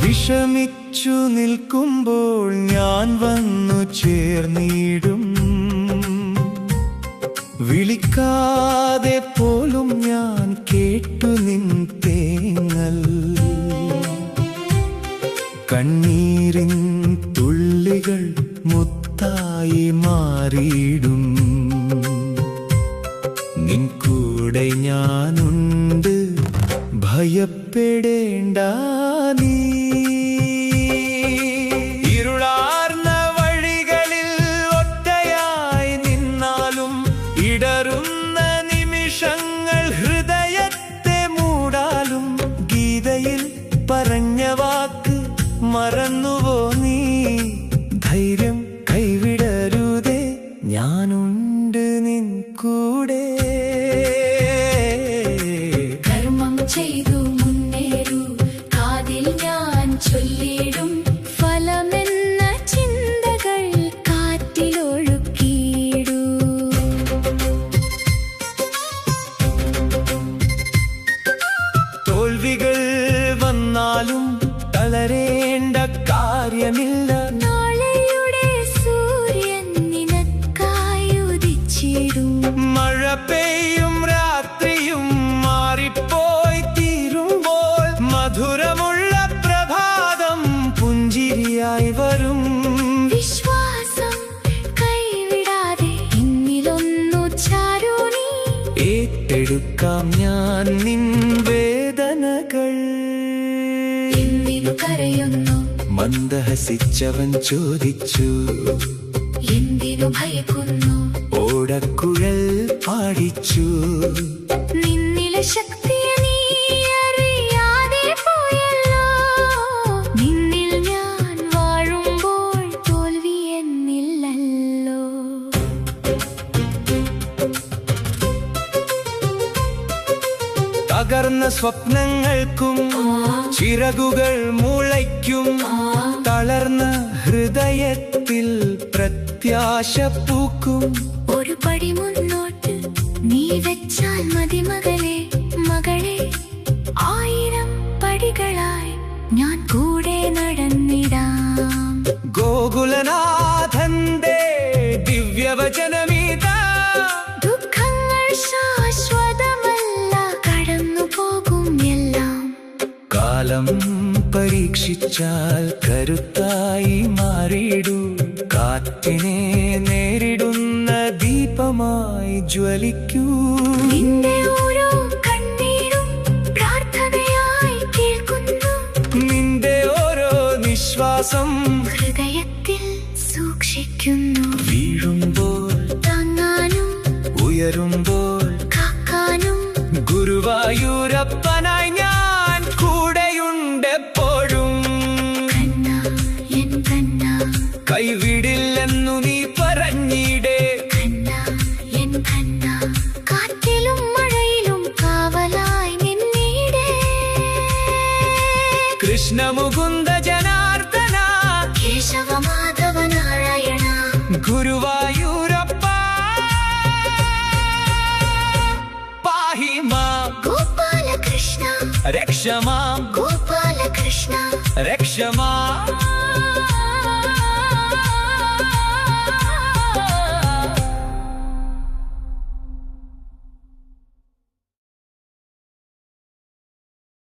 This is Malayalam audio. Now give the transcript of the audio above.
വിഷമിച്ചു നിൽക്കുമ്പോൾ ഞാൻ വന്നു ചേർന്നിടും, വിളിക്കാതെ പോലും ഞാൻ കേട്ടു നിൻ തേങ്ങൽ. കണ്ണീരിൻ തുള്ളികൾ മുത്തായി മാറിയിടും, നിൻ കൂടെ ഞാനുണ്ട്, ഭയപ്പെടേണ്ട നീ. ഇരുളാർന്ന വഴികളിൽ ഒറ്റയായി നിന്നാലും ഇടറുന്ന നിമിഷങ്ങൾ ഹൃദയത്തെ മൂടാലും, ഗീതയിൽ പറഞ്ഞ വാക്ക് മറന്നുവോ നീ? ധൈര്യം കൈവിടരുതേ, ഞാനുണ്ട് നിൻ കൂടെ. കർമ്മം ചെയ്തു മുന്നേറൂ, കാതിൽ ഞാൻ ചൊല്ലിടും, ഫലമെന്ന ചിന്തകൾ കാറ്റിലൊഴുക്കിയിടൂ. തോൽവികൾ വന്നാലും തളരേണ്ട കാര്യമില്ല, നാളെയുടെ സൂര്യൻ നിനക്കായി ഉദിച്ചിടും. മഴ പെയ്യും രാത്രിയും മാറിപ്പോയി തീരുമ്പോൾ മധുരമുള്ള പ്രഭാതം പുഞ്ചിരിയായി വരും. വിശ്വാസം കൈവിടാതെ എന്നിലൊന്നു ചാരൂ നീ. ഏറ്റെടുക്കാം ഞാൻ നിൻ വേദനകൾ. എന്തിനു കരയുന്നു? മന്ദഹസിച്ചവൻ ചോദിച്ചു. എന്തിനു ഭയക്കുന്നു? ഓടക്കുഴൽ പാടിച്ചു. നിന്നിലെ ശക്തിയെ നീ അറിയാതെ പോയല്ലോ. നിന്നിൽ ഞാൻ വാഴുമ്പോൾ തോൽവി എന്നില്ലല്ലോ. തകർന്ന സ്വപ്നങ്ങൾക്കും ചിറകുകൾ മുളയ്ക്കും, തളർന്ന ഹൃദയത്തിൽ പ്രത്യാശ പൂക്കും. ഒരു പടി മുന്നോട്ട് നീ വെച്ചാൽ മതി മകളെ, മകളെ. 1000 പടികളായി ഞാൻ കൂടെ നടന്നിടാം. ഗോകുലനാഥന്റെ ദിവ്യവചനമിതാ. ദുഃഖങ്ങൾ ശാശ്വതമല്ല, കടന്നു പോകും എല്ലാം. കാലം പരീക്ഷിച്ചാൽ കരുത്തായി മാറിയിടൂ, കാറ്റിനെ നേരിടുന്ന ദീപമായി ജ്വലിക്കൂ. നിന്റെ ഓരോ കണ്ണീരും പ്രാർത്ഥനയായി കേൾക്കുന്നു, നിന്റെ ഓരോ നിശ്വാസം ഹൃദയത്തിൽ സൂക്ഷിക്കുന്നു. വീഴുമ്പോൾ താങ്ങാനും ഉയരുമ്പോൾ കാക്കാനും ഗുരുവായൂരപ്പനായി ഞാൻ കൂടെയുണ്ടെപ്പോഴും. കണ്ണ എൻ കണ്ണ, കൈവിടില്ലെന്നു നീ പറഞ്ഞിടേ. കണ്ണ എൻ കണ്ണ, കാറ്റിലും മഴയിലും കാവലായി നിന്നീടേ. കൃഷ്ണ മുകുന്ദ ജനാർദ്ദന, കേശവ മാധവ നാരായണ, ഗുരുവായൂരപ്പ പാഹി മാം, ഗോപാലകൃഷ്ണ, രക്ഷ മാം.